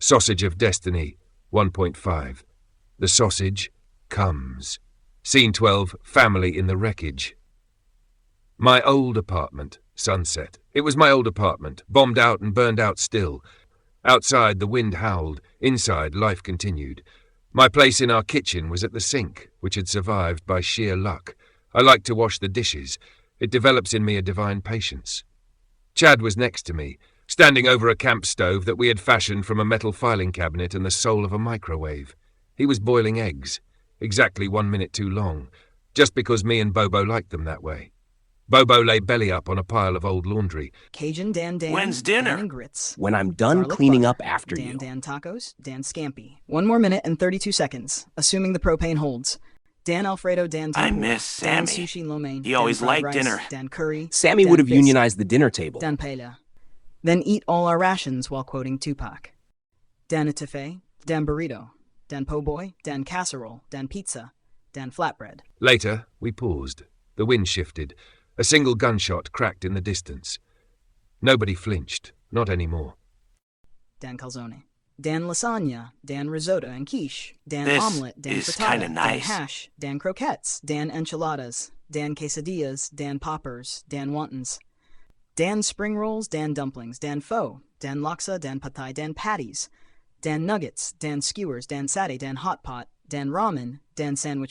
Sausage of Destiny, 1.5. The sausage comes. Scene 12, Family in the Wreckage. My old apartment, sunset. It was my old apartment, bombed out and burned out still. Outside, the wind howled. Inside, life continued. My place in our kitchen was at the sink, which had survived by sheer luck. I liked to wash the dishes. It develops in me a divine patience. Chad was next to me, standing over a camp stove that we had fashioned from a metal filing cabinet and the soul of a microwave. He was boiling eggs, exactly 1 minute too long, just because me and Bobo liked them that way. Bobo lay belly up on a pile of old laundry. Cajun Dan. When's dinner? Dan and grits. When I'm done Garlic cleaning butter. up after Dan you. Dan tacos. Dan scampi. 1 more minute and 32 seconds, assuming the propane holds. Dan Alfredo. Dan I tempura, miss Dan Sammy. sushi lo mein. He always Dan fried liked rice, dinner. Dan curry. Sammy Dan would have fish, unionized the dinner table. Dan paella. Then eat all our rations while quoting Tupac. Dan etouffee. Dan burrito. Dan po' boy. Dan casserole. Dan pizza. Dan flatbread. Later, we paused. The wind shifted. A single gunshot cracked in the distance. Nobody flinched, not anymore. Dan calzone. Dan lasagna. Dan risotto and quiche. Dan This omelet. Dan is frittata. kinda nice. Dan hash. Dan croquettes. Dan enchiladas. Dan quesadillas. Dan poppers. Dan wontons. Dan spring rolls. Dan dumplings. Dan pho. Dan laksa. Dan pad thai. Dan patties. Dan nuggets. Dan skewers. Dan satay. Dan hot pot. Dan ramen. Dan sandwich